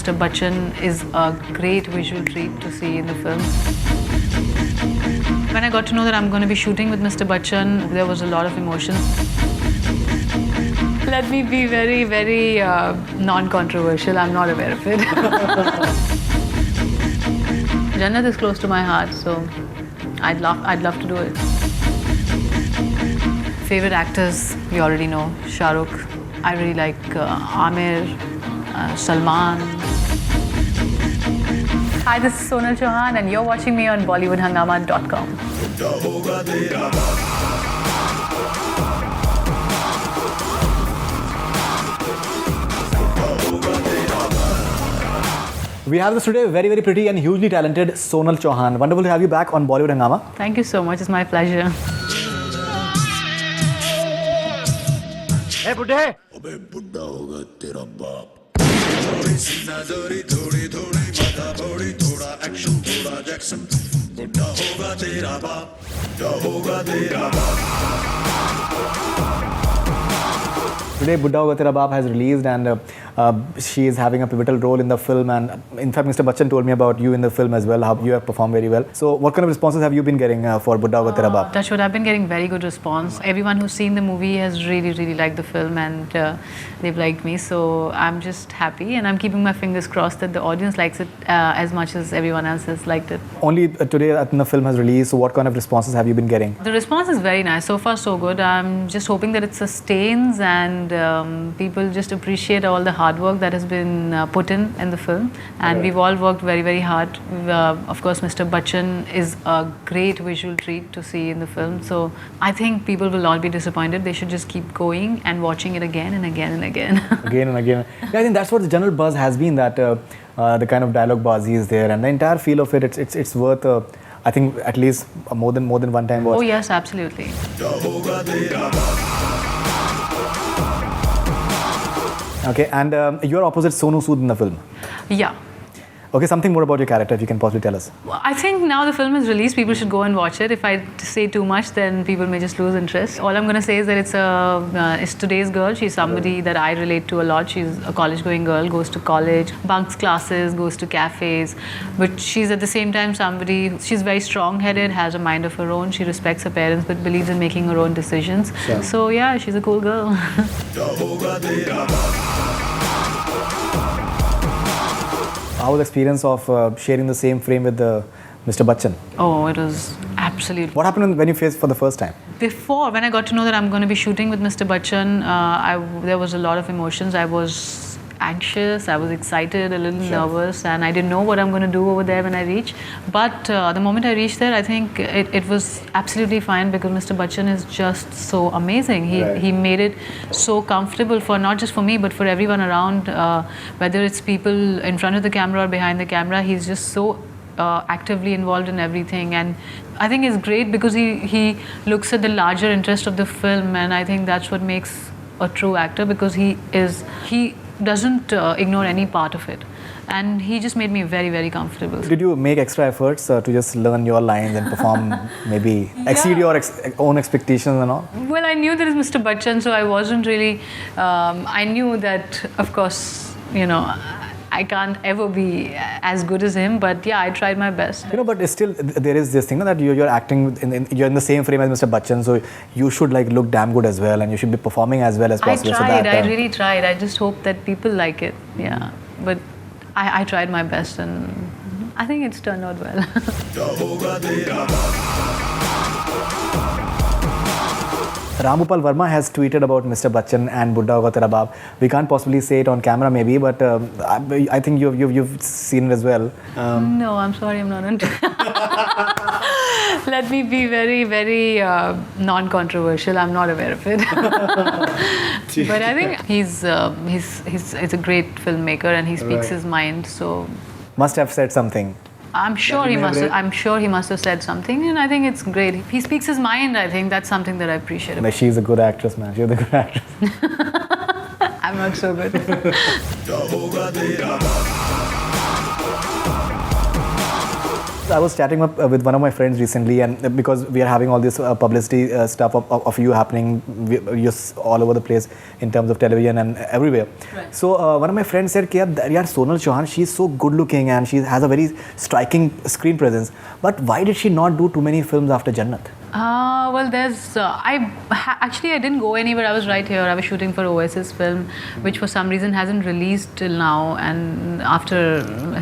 Mr Bachchan is a great visual treat to see in the film. When I got to know that I'm going to be shooting with Mr Bachchan, there was a lot of emotion. Let me be very, very non-controversial. I'm not aware of it. Jannat is close to my heart, so I'd love to do it. Favorite actors, you already know. Shah Rukh. I really like Amir, Salman. Hi, this is Sonal Chauhan and you're watching me on BollywoodHungama.com. Bbuddah Hoga Terra Baap. We have this today very, very pretty and hugely talented Sonal Chauhan. Wonderful to have you back on Bollywood Hungama. Thank you so much. It's my pleasure. Hey, Buddha! Bbuddah Hoga Terra Baap. Thodi Sina Dori, thodi Mata Thodi, thoda action, thoda Jackson. Bbuddah Hoga Terra Baap. Bbuddah Hoga Terra Baap. Today, Bbuddah Hoga Terra Baap has released and she is having a pivotal role in the film, and in fact Mr Bachchan told me about you in the film as well, how you have performed very well. So what kind of responses have you been getting for Bbuddah Hoga Terra Baap? Touch wood, I've been getting very good response. Everyone who's seen the movie has really, really liked the film and they've liked me. So I'm just happy and I'm keeping my fingers crossed that the audience likes it as much as everyone else has liked it. Only today that the film has released, so what kind of responses have you been getting? The response is very nice. So far so good. I'm just hoping that it sustains and people just appreciate all the hard work that has been put in the film, and we've all worked very, very hard. Of course, Mr Bachchan is a great visual treat to see in the film, so I think people will not be disappointed. They should just keep going and watching it again and again and again. Again and again. Yeah, I think that's what the general buzz has been, that the kind of dialogue bazi is there, and the entire feel of it, it's worth I think at least more than one time watch. Oh yes, absolutely. Bbuddah Hoga Terra Baap. Okay, and you're opposite Sonu Sood in the film. Yeah. Okay, something more about your character, if you can possibly tell us. Well, I think now the film is released, people should go and watch it. If I say too much, then people may just lose interest. All I'm going to say is that it's today's girl. She's somebody that I relate to a lot. She's a college-going girl, goes to college, bunks classes, goes to cafes. But she's at the same time she's very strong-headed, has a mind of her own. She respects her parents, but believes in making her own decisions. Sure. So yeah, she's a cool girl. Bbuddah Hoga Terra Baap. How was the experience of sharing the same frame with Mr Bachchan? Oh, it was absolute. What happened when you faced for the first time? When I got to know that I'm going to be shooting with Mr Bachchan, there was a lot of emotions. I was anxious, I was excited, a little nervous, and I didn't know what I'm going to do over there when I reach. But the moment I reached there, I think it was absolutely fine, because Mr Bachchan is just so amazing. He made it so comfortable for not just for me, but for everyone around, whether it's people in front of the camera or behind the camera. He's just so actively involved in everything, and I think it's great because he looks at the larger interest of the film, and I think that's what makes a true actor, because he doesn't ignore any part of it, and he just made me very, very comfortable. Did you make extra efforts to just learn your lines and perform, maybe exceed your own expectations and all? Well, I knew there is Mr Bachchan, so I wasn't really I knew that, of course, you know, I can't ever be as good as him, but yeah, I tried my best. You know, but still there is this thing that you're acting you're in the same frame as Mr Bachchan, so you should like look damn good as well, and you should be performing as well as possible. I really tried. I just hope that people like it. Yeah, but I tried my best, and I think it's turned out well. Bbuddah Hoga Terra Baap. Ramupal Verma has tweeted about Mr Bachchan and Bbuddah Hoga Terra Baap. We can't possibly say it on camera maybe, but I think you've seen it as well. No, I'm sorry, I'm not into Let me be very, very non-controversial. I'm not aware of it. But I think he's a great filmmaker, and he speaks his mind. So must have said something. I'm sure he must have said something, and I think it's great. He speaks his mind. I think that's something that I appreciate about him. She's a good actress, man. She's a good actress. I'm not so good. Bbuddah Hoga Terra Baap. was chatting up with one of my friends recently, and because we are having all this publicity stuff of you happening you're all over the place in terms of television and everywhere. Right. So one of my friends said, "Yaar, Sonal Chauhan, she's so good looking and she has a very striking screen presence. But why did she not do too many films after Jannat?" Well, there's. Actually, I didn't go anywhere. I was right here. I was shooting for Oasis film, which for some reason hasn't released till now. And after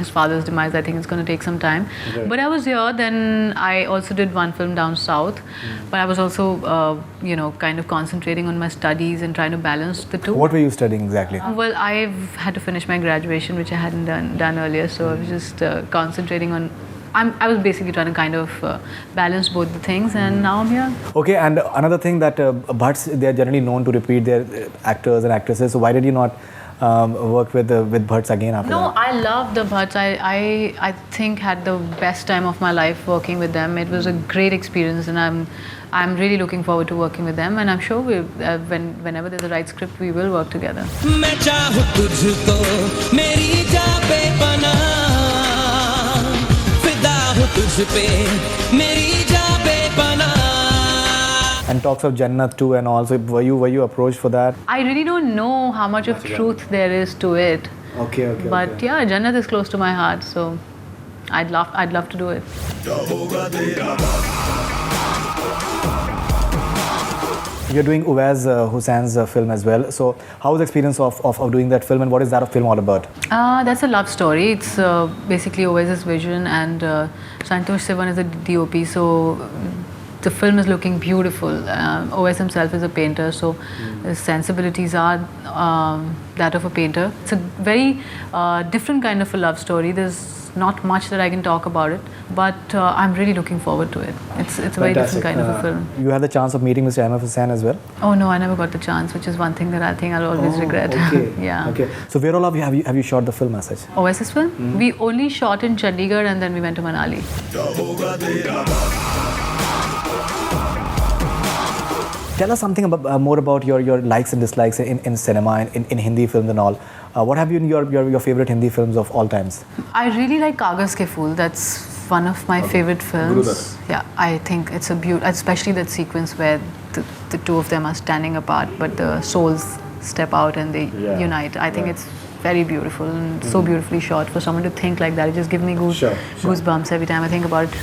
his father's demise, I think it's going to take some time. Okay. But I was here. Then I also did one film down south. But I was also, kind of concentrating on my studies and trying to balance the two. What were you studying exactly? Well, I've had to finish my graduation, which I hadn't done earlier. So I was just concentrating on. I was basically trying to kind of balance both the things, and now I'm here. Okay, and another thing that Butts, they are generally known to repeat their actors and actresses. So why did you not work with Butts again after No, that? I love the Butts. I think had the best time of my life working with them. It was a great experience, and I'm really looking forward to working with them. And I'm sure whenever there's a right script, we will work together. And talks of Jannat too, and also were you approached for that? I really don't know how much of truth there is to it. Okay. But yeah, Jannat is close to my heart, so I'd love to do it. You're doing Uwais Hussein's film as well. So how was the experience of doing that film, and what is that film all about? That's a love story. It's basically Uwais's vision, and Santosh Sivan is the DOP. So the film is looking beautiful. Uwais himself is a painter, so his sensibilities are that of a painter. It's a very different kind of a love story. There's not much that I can talk about it, but I'm really looking forward to it. It's a very different kind of a film. You had the chance of meeting Mr. Hussain as well? Oh no, I never got the chance, which is one thing that I think I'll always regret. Okay. Yeah. Okay. So where all have you shot the film as such? Oasis film? We only shot in Chandigarh and then we went to Manali. Tell us something more about your likes and dislikes in cinema, in Hindi films and all. What have been your favorite Hindi films of all times? I really like Kagaz Ke Phool. That's one of my favorite films. Yeah, I think it's a beautiful, especially that sequence where the two of them are standing apart, but the souls step out and they unite. I think it's very beautiful and so beautifully shot. For someone to think like that, it just gives me goosebumps every time I think about it.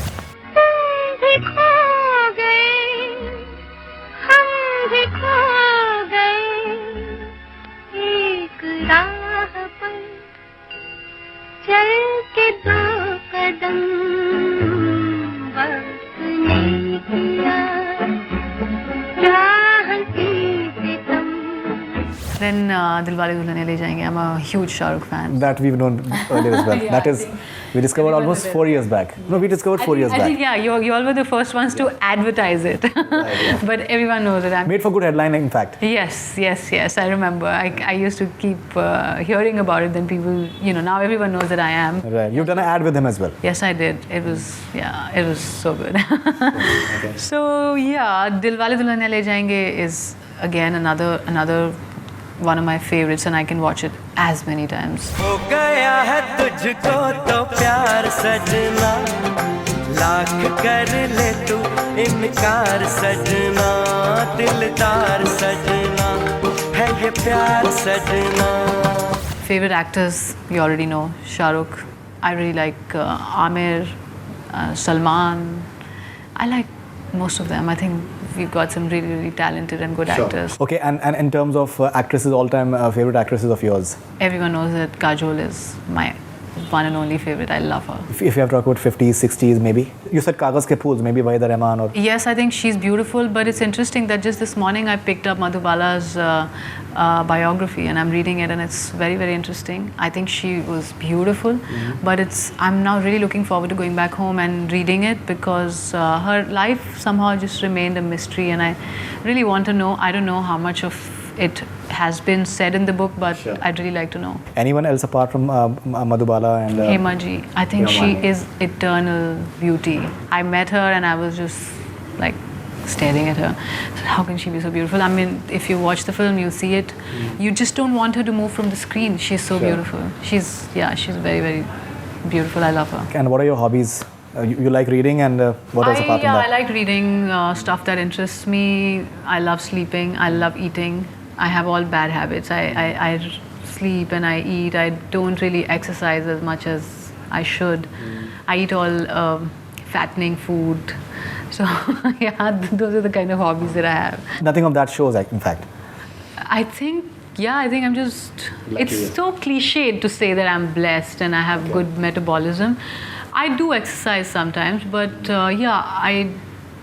Then Dilwale Dulhaniya Le Jayenge. I'm a huge Shah Rukh fan. That we've known earlier as well. That is, we discovered almost 4 years back. No, we discovered 4 years back. I think, yeah, you all were the first ones to advertise it. But everyone knows it. Made for good headlining, in fact. Yes. I remember. I used to keep hearing about it. Then people, now everyone knows that I am. Right. You've done an ad with him as well. Yes, I did. It was so good. Okay. So yeah, Dilwale Dulhaniya Le Jayenge is again another one of my favorites, and I can watch it as many times. हो गया है तुझको तो प्यार सजना, लाख कर ले तू इनकार सजना, दिलदार सजना, है ये प्यार सजना. Favorite actors, you already know. Shah Rukh. I really like Amir, Salman. I like most of them. I think we've got some really, really talented and good actors. Okay, and in terms of actresses, all-time favorite actresses of yours? Everyone knows that Kajol is my one and only favorite. I love her. If you have to talk about 50s, 60s maybe? You said Kagaz Ke Phool, maybe Wahida Rahman or... Yes, I think she's beautiful, but it's interesting that just this morning I picked up Madhubala's biography and I'm reading it and it's very, very interesting. I think she was beautiful, but I'm now really looking forward to going back home and reading it because her life somehow just remained a mystery and I really want to know. I don't know how much of it has been said in the book, but I'd really like to know. Anyone else apart from Madhubala and... Hema ji. I think she is eternal beauty. I met her and I was just like staring at her. How can she be so beautiful? I mean, if you watch the film, you see it. You just don't want her to move from the screen. She's so beautiful. She's very, very beautiful. I love her. And what are your hobbies You like reading, and what else apart from I that? like reading stuff that interests me. I love sleeping. I love eating. I have all bad habits. I sleep and I eat. I don't really exercise as much as I should. I eat all fattening food. So yeah, those are the kind of hobbies that I have. Nothing of that shows, in fact. I think I'm just. It's so cliched to say that I'm blessed and I have good metabolism. I do exercise sometimes, but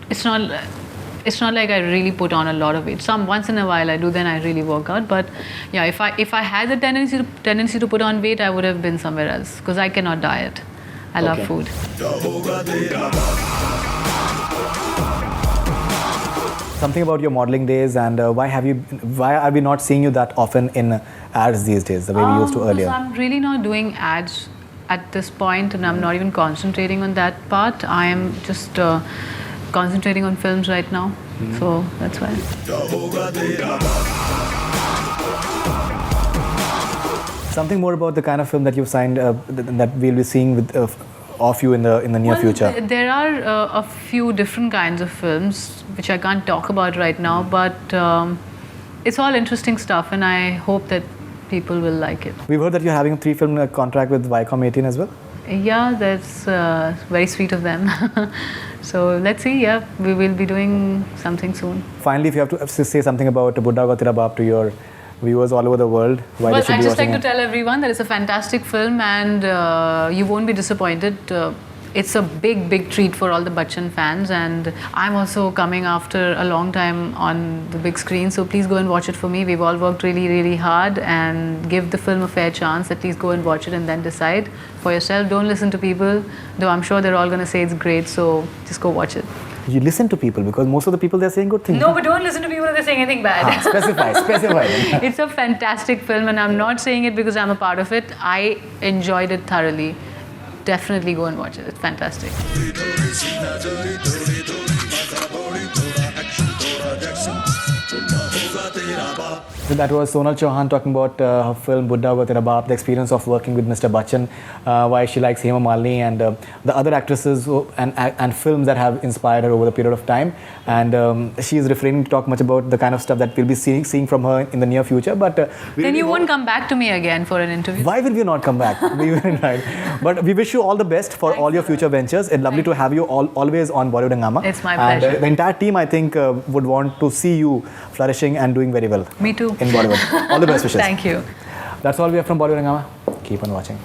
it's not like I really put on a lot of weight. Once in a while I do, then I really work out. But yeah, if I had the tendency to put on weight, I would have been somewhere else because I cannot diet. I love food. Something about your modeling days, and why are we not seeing you that often in ads these days, the way we used to earlier? Because I'm really not doing ads at this point, and I'm not even concentrating on that part. I am just concentrating on films right now, so that's why. Something more about the kind of film that you've signed that we'll be seeing of you in the near future. There are a few different kinds of films which I can't talk about right now, but it's all interesting stuff, and I hope that people will like it. We've heard that you're having a 3-film contract with Viacom 18 as well. Yeah, that's very sweet of them. So let's see. Yeah, we will be doing something soon. Finally, if you have to say something about Bbuddah Hoga Terra Baap to your viewers all over the world, why they should I'd be just watching like to it? tell everyone that it's a fantastic film, and you won't be disappointed. It's a big treat for all the Bachchan fans, and I'm also coming after a long time on the big screen, so please go and watch it for me. We've all worked really hard, and give the film a fair chance. At least go and watch it and then decide for yourself. Don't listen to people, though I'm sure they're all going to say it's great, so just go watch it. You listen to people, because most of the people, they're saying good things. No, but don't listen to people if they're saying anything bad. Specify. It's a fantastic film, and I'm not saying it because I'm a part of it. I enjoyed it thoroughly. Definitely go and watch it. It's fantastic. So that was Sonal Chauhan talking about her film Bbuddah Hoga Terra Baap, the experience of working with Mr Bachchan, why she likes Hema Malini, and the other actresses and films that have inspired her over the period of time. And she is refraining to talk much about the kind of stuff that we'll be seeing from her in the near future. But then you won't come back to me again for an interview. Why will we not come back? We will, right. But we wish you all the best for all your future ventures. It's lovely to have you always on Bollywood HUngama. It's my pleasure. And the entire team, I think, would want to see you flourishing and doing very well. Me too. In Bollywood. All the best wishes. Thank you. That's all we have from Bollywood HUngama. Keep on watching.